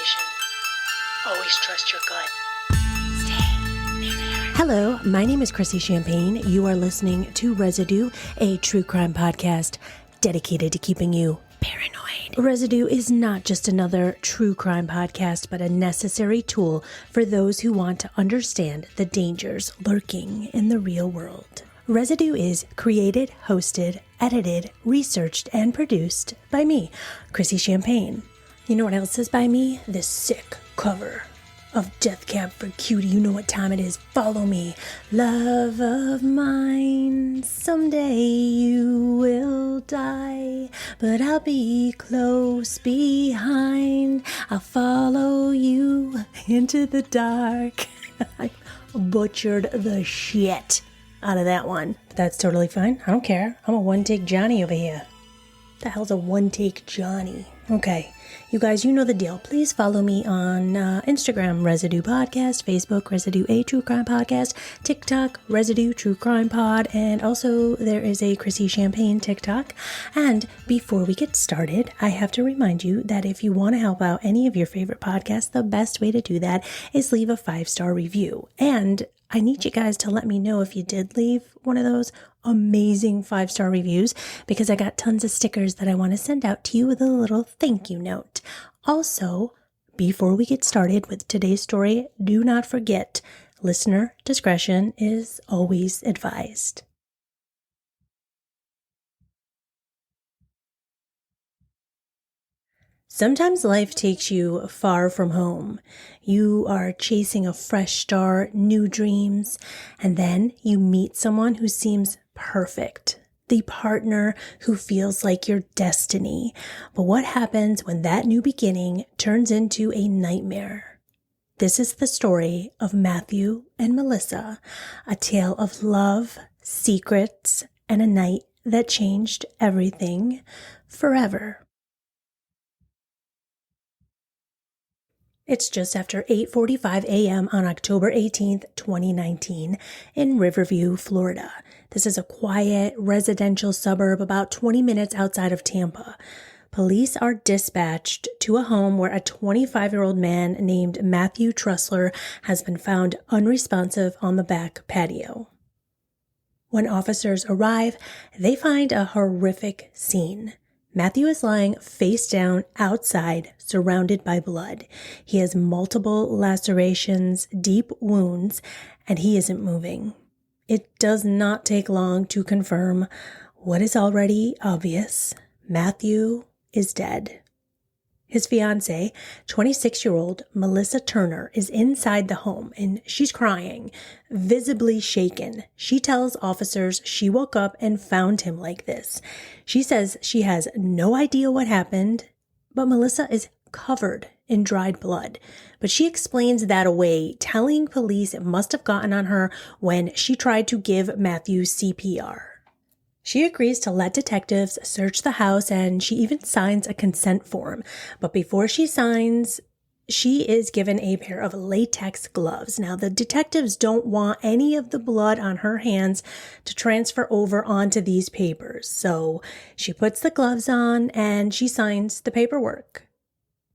altercation. Always trust your gut. Hello, my name is Chrissy Champagne. You are listening to Residue, a true crime podcast dedicated to keeping you paranoid. Residue is not just another true crime podcast, but a necessary tool for those who want to understand the dangers lurking in the real world. Residue is created, hosted, edited, researched, and produced by me, Chrissy Champagne. You know what else is by me? This sick cover of Death Cab for Cutie. You know what time it is. Follow me. Love of mine, someday you will die, but I'll be close behind. I'll follow you into the dark. I butchered the shit out of that one. But that's totally fine. I don't care. I'm a one-take Johnny over here. The hell's a one-take Johnny? Okay. You guys, you know the deal. Please follow me on Instagram, Residue Podcast, Facebook, Residue A True Crime Podcast, TikTok, Residue True Crime Pod, and also there is a Chrissy Champagne TikTok. And before we get started, I have to remind you that if you want to help out any of your favorite podcasts, the best way to do that is leave a 5-star review. And I need you guys to let me know if you did leave one of those amazing 5-star reviews, because I got tons of stickers that I want to send out to you with a little thank you note. Also, before we get started with today's story, do not forget, listener discretion is always advised. Sometimes life takes you far from home. You are chasing a fresh start, new dreams, and then you meet someone who seems perfect, the partner who feels like your destiny. But what happens when that new beginning turns into a nightmare? This is the story of Matthew and Melissa, a tale of love, secrets, and a night that changed everything forever. It's just after 8:45 a.m. on October 18th, 2019 in Riverview, Florida. This is a quiet residential suburb about 20 minutes outside of Tampa. Police are dispatched to a home where a 25-year-old man named Matthew Trussler has been found unresponsive on the back patio. When officers arrive, they find a horrific scene. Matthew is lying face down outside, surrounded by blood. He has multiple lacerations, deep wounds, and he isn't moving. It does not take long to confirm what is already obvious. Matthew is dead. His fiancé, 26-year-old Melissa Turner, is inside the home and she's crying, visibly shaken. She tells officers she woke up and found him like this. She says she has no idea what happened, but Melissa is covered in dried blood. But she explains that away, telling police it must have gotten on her when she tried to give Matthew CPR. She agrees to let detectives search the house and she even signs a consent form. But before she signs, she is given a pair of latex gloves. Now, the detectives don't want any of the blood on her hands to transfer over onto these papers. So she puts the gloves on and she signs the paperwork.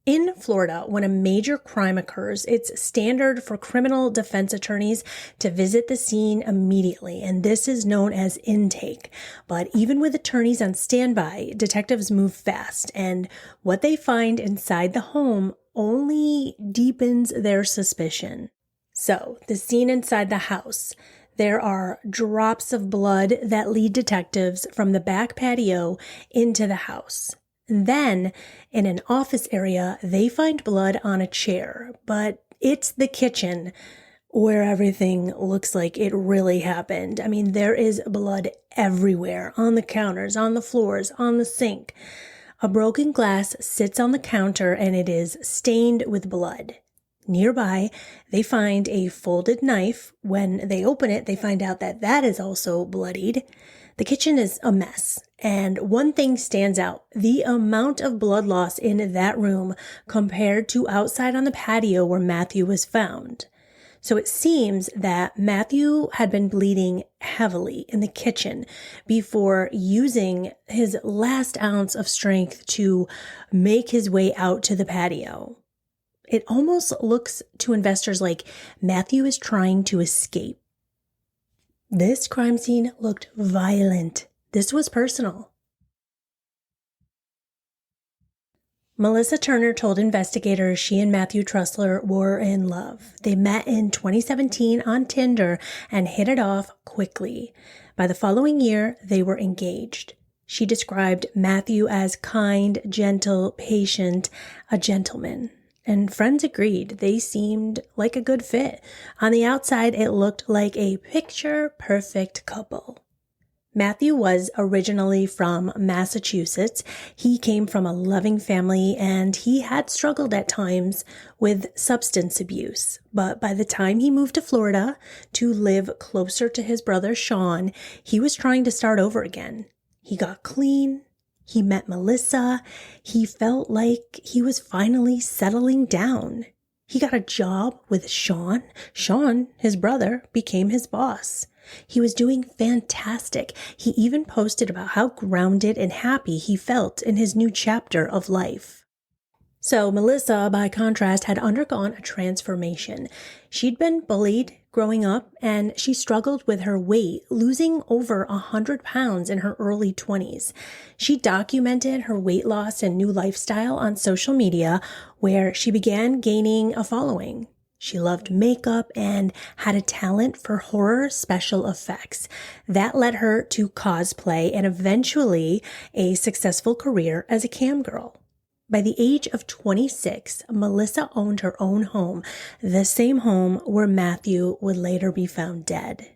In Florida, when a major crime occurs, it's standard for criminal defense attorneys to visit the scene immediately, and this is known as intake. But even with attorneys on standby, detectives move fast, and what they find inside the home only deepens their suspicion. So, the scene inside the house. There are drops of blood that lead detectives from the back patio into the house. Then, in an office area, they find blood on a chair, but it's the kitchen where everything looks like it really happened. I mean, there is blood everywhere, on the counters, on the floors, on the sink. A broken glass sits on the counter and it is stained with blood. Nearby, they find a folded knife. When they open it, they find out that that is also bloodied. The kitchen is a mess, and one thing stands out: the amount of blood loss in that room compared to outside on the patio where Matthew was found. So it seems that Matthew had been bleeding heavily in the kitchen before using his last ounce of strength to make his way out to the patio. It almost looks to investors like Matthew is trying to escape. This crime scene looked violent. This was personal. Melissa Turner told investigators she and Matthew Trussler were in love. They met in 2017 on Tinder and hit it off quickly. By the following year, they were engaged. She described Matthew as kind, gentle, patient, a gentleman. And friends agreed. They seemed like a good fit. On the outside, it looked like a picture-perfect couple. Matthew was originally from Massachusetts. He came from a loving family and he had struggled at times with substance abuse. But by the time he moved to Florida to live closer to his brother Sean, he was trying to start over again. He got clean. He met Melissa. He felt like he was finally settling down. He got a job with Sean. Sean, his brother, became his boss. He was doing fantastic. He even posted about how grounded and happy he felt in his new chapter of life. So Melissa, by contrast, had undergone a transformation. She'd been bullied growing up, and she struggled with her weight, losing over 100 pounds in her early 20s. She documented her weight loss and new lifestyle on social media, where she began gaining a following. She loved makeup and had a talent for horror special effects. That led her to cosplay and eventually a successful career as a cam girl. By the age of 26, Melissa owned her own home, the same home where Matthew would later be found dead.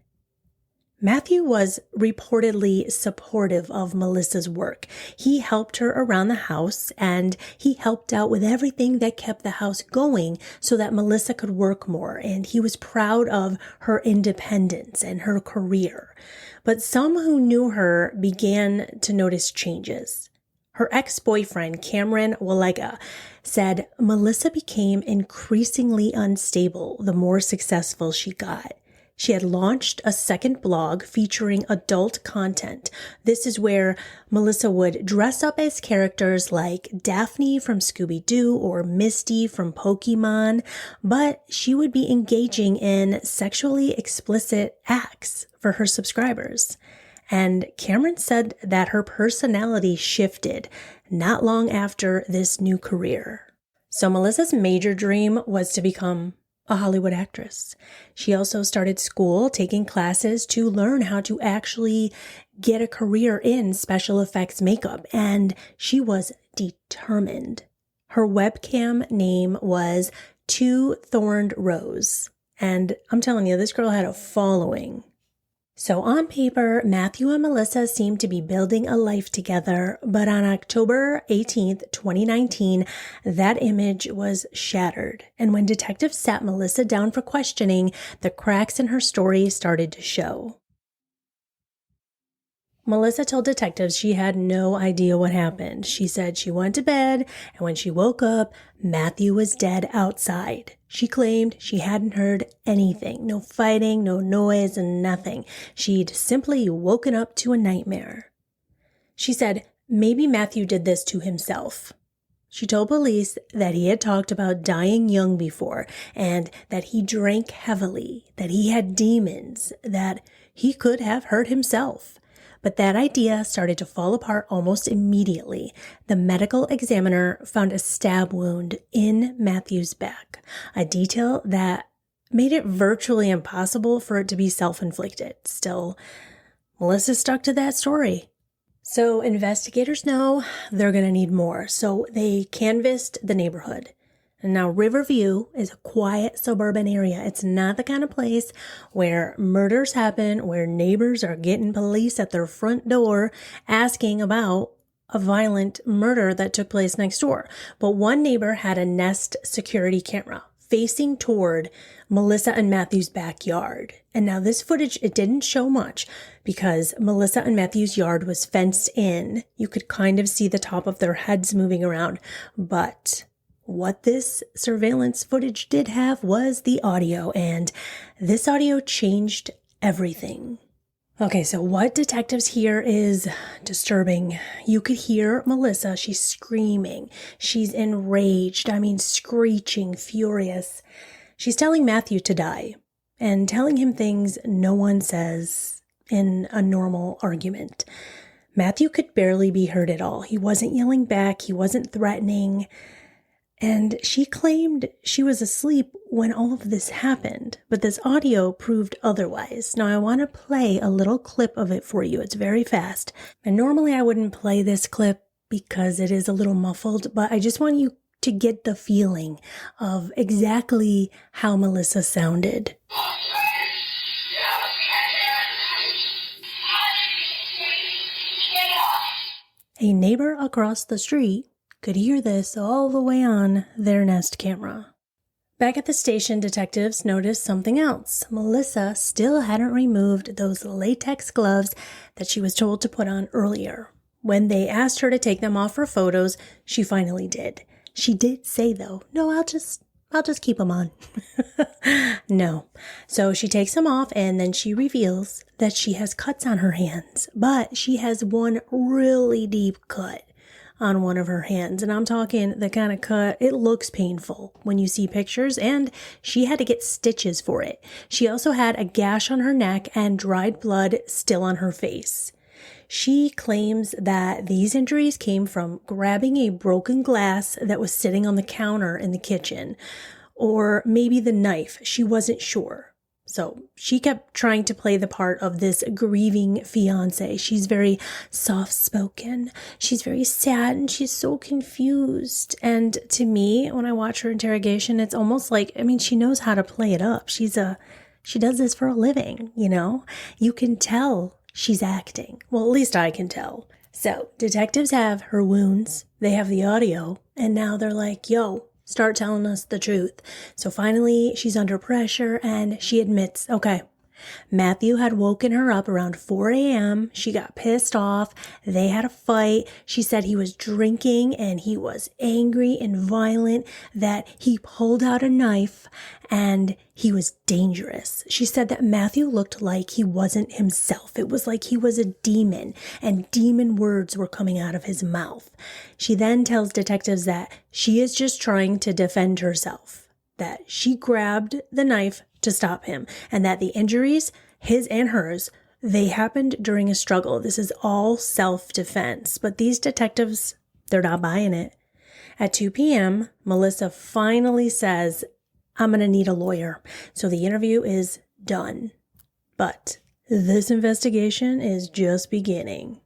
Matthew was reportedly supportive of Melissa's work. He helped her around the house and he helped out with everything that kept the house going so that Melissa could work more, and he was proud of her independence and her career. But some who knew her began to notice changes. Her ex-boyfriend, Cameron Walega, said Melissa became increasingly unstable the more successful she got. She had launched a second blog featuring adult content. This is where Melissa would dress up as characters like Daphne from Scooby-Doo or Misty from Pokemon, but she would be engaging in sexually explicit acts for her subscribers. And Cameron said that her personality shifted not long after this new career. So Melissa's major dream was to become a Hollywood actress. She also started school, taking classes to learn how to actually get a career in special effects makeup, and she was determined. Her webcam name was Thorned Rose, and I'm telling you, this girl had a following. So on paper, Matthew and Melissa seemed to be building a life together, but on October 18th, 2019, that image was shattered. And when detectives sat Melissa down for questioning, the cracks in her story started to show. Melissa told detectives she had no idea what happened. She said she went to bed, and when she woke up, Matthew was dead outside. She claimed she hadn't heard anything, no fighting, no noise, and nothing. She'd simply woken up to a nightmare. She said maybe Matthew did this to himself. She told police that he had talked about dying young before, and that he drank heavily, that he had demons, that he could have hurt himself. But that idea started to fall apart almost immediately. The medical examiner found a stab wound in Matthew's back, a detail that made it virtually impossible for it to be self-inflicted. Still, Melissa stuck to that story. So investigators know they're going to need more, so they canvassed the neighborhood. And now Riverview is a quiet suburban area. It's not the kind of place where murders happen, where neighbors are getting police at their front door asking about a violent murder that took place next door. But one neighbor had a Nest security camera facing toward Melissa and Matthew's backyard. And now this footage, it didn't show much because Melissa and Matthew's yard was fenced in. You could kind of see the top of their heads moving around, but what this surveillance footage did have was the audio, and this audio changed everything. Okay, so what detectives hear is disturbing. You could hear Melissa. She's screaming. She's enraged. I mean, screeching, furious. She's telling Matthew to die and telling him things no one says in a normal argument. Matthew could barely be heard at all. He wasn't yelling back. He wasn't threatening. And she claimed she was asleep when all of this happened, but this audio proved otherwise. Now, I want to play a little clip of it for you. It's very fast. And normally I wouldn't play this clip because it is a little muffled, but I just want you to get the feeling of exactly how Melissa sounded. A neighbor across the street could hear this all the way on their Nest camera. Back at the station, detectives noticed something else. Melissa still hadn't removed those latex gloves that she was told to put on earlier. When they asked her to take them off for photos, she finally did. She did say, though, no, I'll just keep them on. No. So she takes them off and then she reveals that she has cuts on her hands, but she has one really deep cut on one of her hands. And I'm talking the kind of cut, it looks painful when you see pictures, and she had to get stitches for it. She also had a gash on her neck and dried blood still on her face. She claims that these injuries came from grabbing a broken glass that was sitting on the counter in the kitchen, or maybe the knife. She wasn't sure. So she kept trying to play the part of this grieving fiancé. She's very soft-spoken. She's very sad and she's so confused. And to me, when I watch her interrogation, it's almost like, she knows how to play it up. She does this for a living, you know? You can tell she's acting. Well, at least I can tell. So detectives have her wounds. They have the audio. And now they're like, yo, start telling us the truth. So finally, she's under pressure and she admits, okay, Matthew had woken her up around 4 a.m. She got pissed off. They had a fight. She said he was drinking and he was angry and violent, that he pulled out a knife and he was dangerous. She said that Matthew looked like he wasn't himself. It was like he was a demon and demon words were coming out of his mouth. She then tells detectives that she is just trying to defend herself, that she grabbed the knife to stop him, and that the injuries, his and hers, they happened during a struggle. This is all self-defense. But these detectives, they're not buying it. At 2 p.m., Melissa finally says, I'm going to need a lawyer. So the interview is done. But this investigation is just beginning.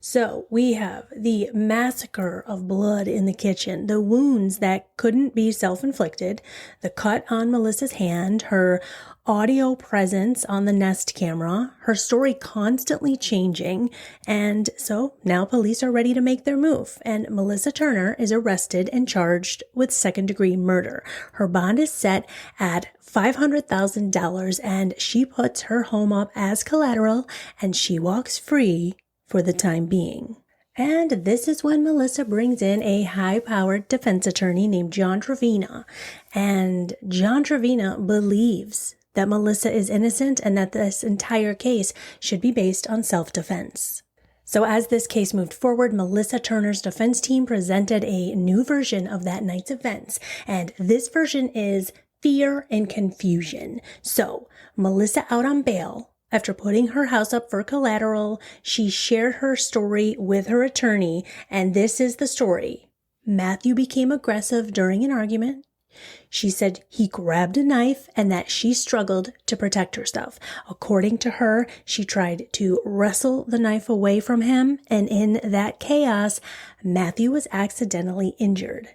So we have the massacre of blood in the kitchen, the wounds that couldn't be self-inflicted, the cut on Melissa's hand, her audio presence on the Nest camera, her story constantly changing. And so now police are ready to make their move. And Melissa Turner is arrested and charged with second-degree murder. Her bond is set at $500,000 and she puts her home up as collateral and she walks free for the time being. And this is when Melissa brings in a high-powered defense attorney named John Trevina. And John Trevina believes that Melissa is innocent and that this entire case should be based on self-defense. So as this case moved forward, Melissa Turner's defense team presented a new version of that night's events. And this version is fear and confusion. So Melissa out on bail. After putting her house up for collateral, she shared her story with her attorney, and this is the story. Matthew became aggressive during an argument. She said he grabbed a knife and that she struggled to protect herself. According to her, she tried to wrestle the knife away from him, and in that chaos, Matthew was accidentally injured.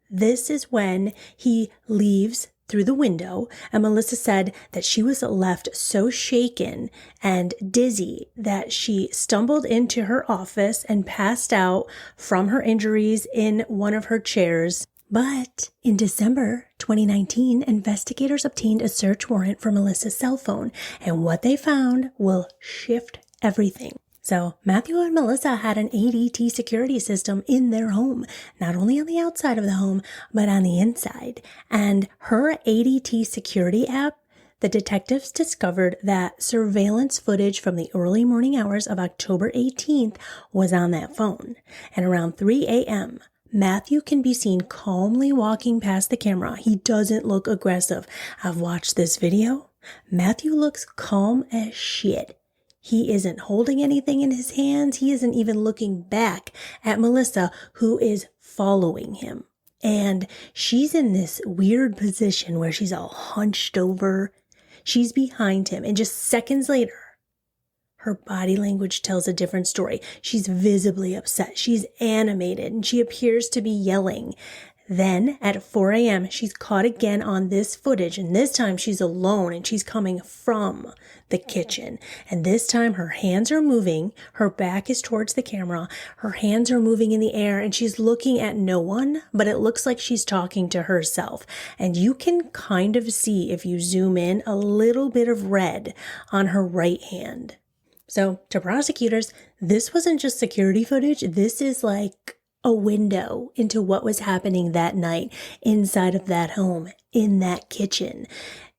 This is when he leaves through the window, and Melissa said that she was left so shaken and dizzy that she stumbled into her office and passed out from her injuries in one of her chairs. But in December 2019, investigators obtained a search warrant for Melissa's cell phone, and what they found will shift everything. So Matthew and Melissa had an ADT security system in their home, not only on the outside of the home, but on the inside. And her ADT security app, The detectives discovered that surveillance footage from the early morning hours of October 18th was on that phone. And around 3 a.m., Matthew can be seen calmly walking past the camera. He doesn't look aggressive. I've watched this video. Matthew looks calm as shit. He isn't holding anything in his hands. He isn't even looking back at Melissa, who is following him. And she's in this weird position where she's all hunched over. She's behind him. And just seconds later, her body language tells a different story. She's visibly upset. She's animated and she appears to be yelling. Then at 4 a.m., she's caught again on this footage, and this time she's alone and she's coming from the kitchen. And this time her hands are moving, her back is towards the camera, her hands are moving in the air, and she's looking at no one, but it looks like she's talking to herself. And you can kind of see, if you zoom in, a little bit of red on her right hand. So to prosecutors, this wasn't just security footage, this is like a window into what was happening that night inside of that home, in that kitchen.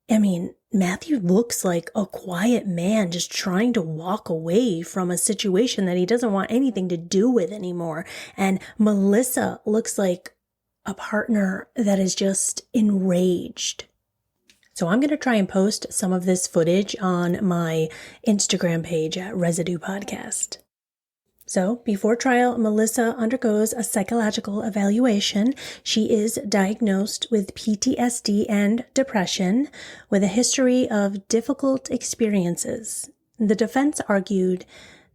I mean, Matthew looks like a quiet man just trying to walk away from a situation that he doesn't want anything to do with anymore. And Melissa looks like a partner that is just enraged. So I'm going to try and post some of this footage on my Instagram page at Residue Podcast. So before trial, Melissa undergoes a psychological evaluation. She is diagnosed with PTSD and depression with a history of difficult experiences. The defense argued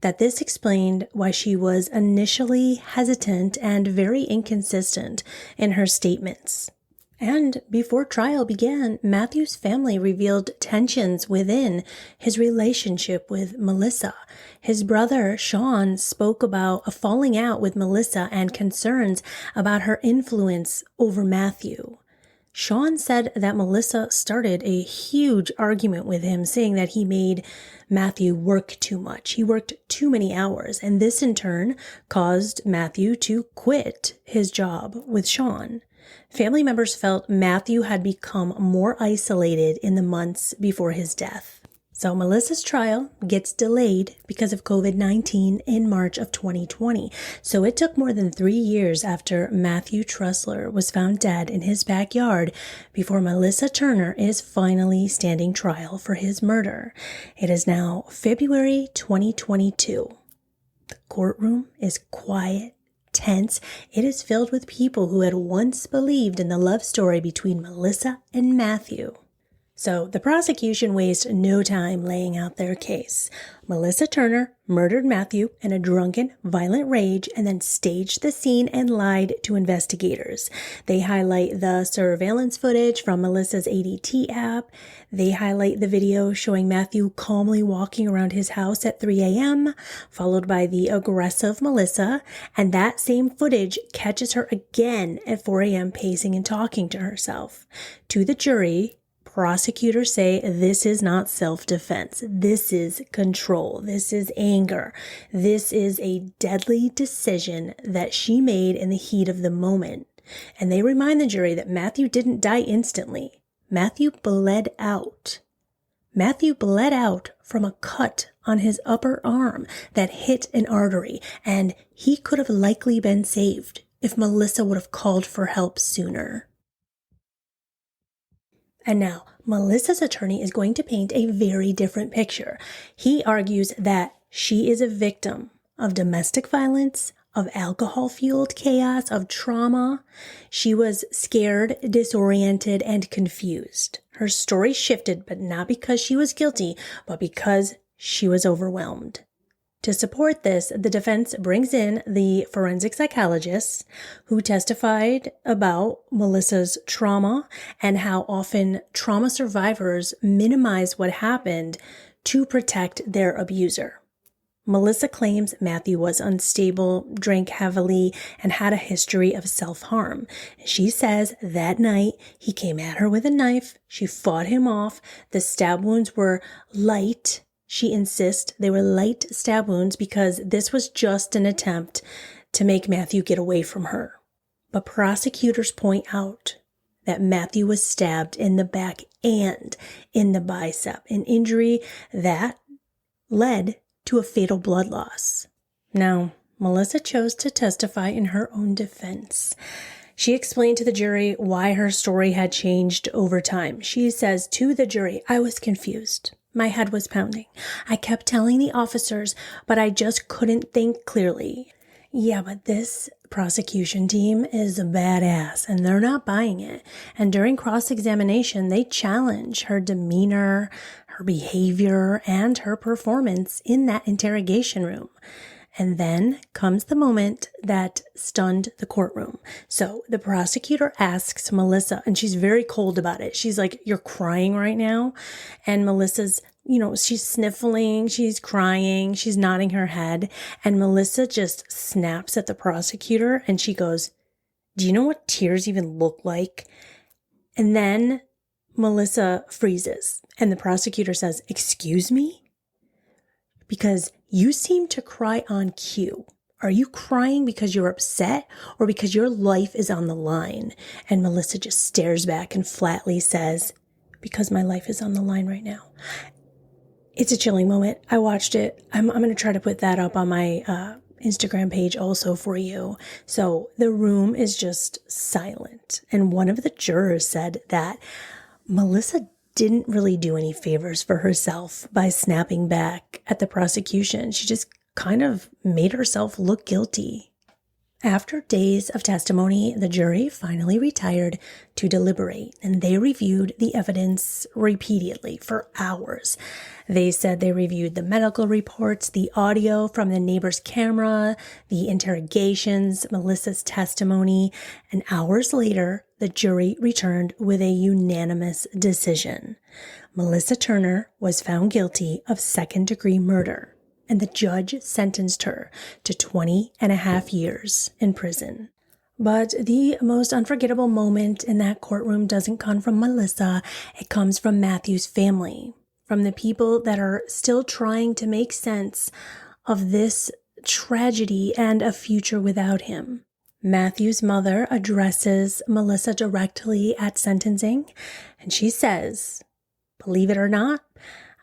that this explained why she was initially hesitant and very inconsistent in her statements. And before trial began, Matthew's family revealed tensions within his relationship with Melissa. His brother, Sean, spoke about a falling out with Melissa and concerns about her influence over Matthew. Sean said that Melissa started a huge argument with him, saying that he made Matthew work too much. He worked too many hours, and this in turn caused Matthew to quit his job with Sean. Family members felt Matthew had become more isolated in the months before his death. So Melissa's trial gets delayed because of COVID-19 in March of 2020. So it took more than 3 years after Matthew Trussler was found dead in his backyard before Melissa Turner is finally standing trial for his murder. It is now February 2022. The courtroom is quiet, tense. It is filled with people who had once believed in the love story between Melissa and Matthew. So the prosecution wasted no time laying out their case. Melissa Turner murdered Matthew in a drunken, violent rage and then staged the scene and lied to investigators. They highlight the surveillance footage from Melissa's ADT app. They highlight the video showing Matthew calmly walking around his house at 3 a.m., followed by the aggressive Melissa. And that same footage catches her again at 4 a.m. pacing and talking to herself. To the jury, prosecutors say this is not self-defense. This is control. This is anger. This is a deadly decision that she made in the heat of the moment. And they remind the jury that Matthew didn't die instantly. Matthew bled out. Matthew bled out from a cut on his upper arm that hit an artery, and he could have likely been saved if Melissa would have called for help sooner. And now, Melissa's attorney is going to paint a very different picture. He argues that she is a victim of domestic violence, of alcohol-fueled chaos, of trauma. She was scared, disoriented, and confused. Her story shifted, but not because she was guilty, but because she was overwhelmed. To support this, the defense brings in the forensic psychologists who testified about Melissa's trauma and how often trauma survivors minimize what happened to protect their abuser. Melissa claims Matthew was unstable, drank heavily, and had a history of self-harm. She says that night he came at her with a knife. She fought him off. The stab wounds were light. She insists they were light stab wounds because this was just an attempt to make Matthew get away from her. But prosecutors point out that Matthew was stabbed in the back and in the bicep, an injury that led to a fatal blood loss. Now, Melissa chose to testify in her own defense. She explained to the jury why her story had changed over time. She says to the jury, "I was confused. My head was pounding. I kept telling the officers, but I just couldn't think clearly." Yeah, but this prosecution team is a badass and they're not buying it. And during cross-examination, they challenge her demeanor, her behavior, and her performance in that interrogation room. And then comes the moment that stunned the courtroom. So the prosecutor asks Melissa, and she's very cold about it. She's like, "You're crying right now." And Melissa's, she's sniffling, she's crying, she's nodding her head. And Melissa just snaps at the prosecutor and she goes, "Do you know what tears even look like?" And then Melissa freezes and the prosecutor says, "Excuse me? Because you seem to cry on cue. Are you crying because you're upset or because your life is on the line?" And Melissa just stares back and flatly says, "Because my life is on the line right now." It's a chilling moment. I watched it. I'm going to try to put that up on my Instagram page also for you. So the room is just silent. And one of the jurors said that Melissa didn't really do any favors for herself by snapping back at the prosecution. She just kind of made herself look guilty. After days of testimony, the jury finally retired to deliberate, and they reviewed the evidence repeatedly for hours. They said they reviewed the medical reports, the audio from the neighbor's camera, the interrogations, Melissa's testimony, and hours later, the jury returned with a unanimous decision. Melissa Turner was found guilty of second-degree murder, and the judge sentenced her to 20.5 years in prison. But the most unforgettable moment in that courtroom doesn't come from Melissa. It comes from Matthew's family, from the people that are still trying to make sense of this tragedy and a future without him. Matthew's mother addresses Melissa directly at sentencing, and she says, "Believe it or not,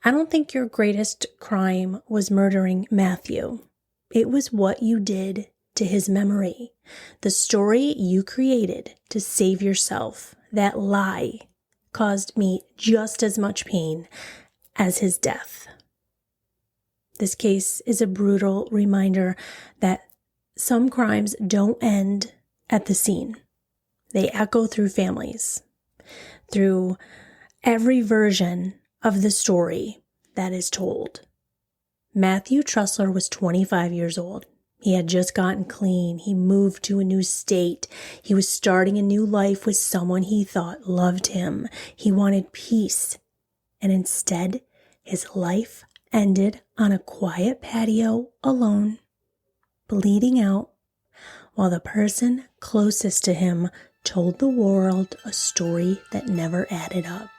I don't think your greatest crime was murdering Matthew. It was what you did to his memory. The story you created to save yourself, that lie, caused me just as much pain as his death." This case is a brutal reminder that some crimes don't end at the scene. They echo through families, through every version of the story that is told. Matthew Trussler was 25 years old. He had just gotten clean. He moved to a new state. He was starting a new life with someone he thought loved him. He wanted peace. And instead, his life ended on a quiet patio alone, bleeding out, while the person closest to him told the world a story that never added up.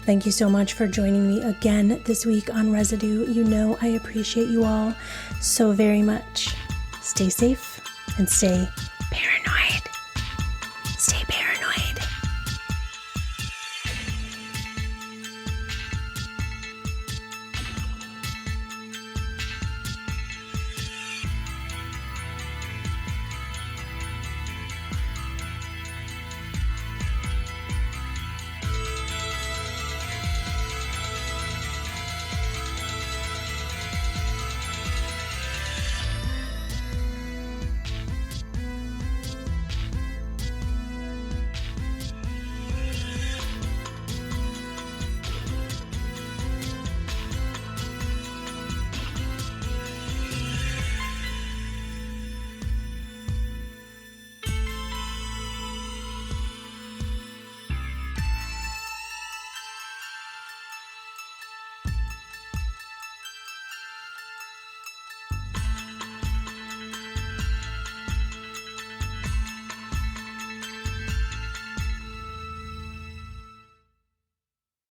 Thank you so much for joining me again this week on Residue. You know I appreciate you all so very much. Stay safe and stay paranoid.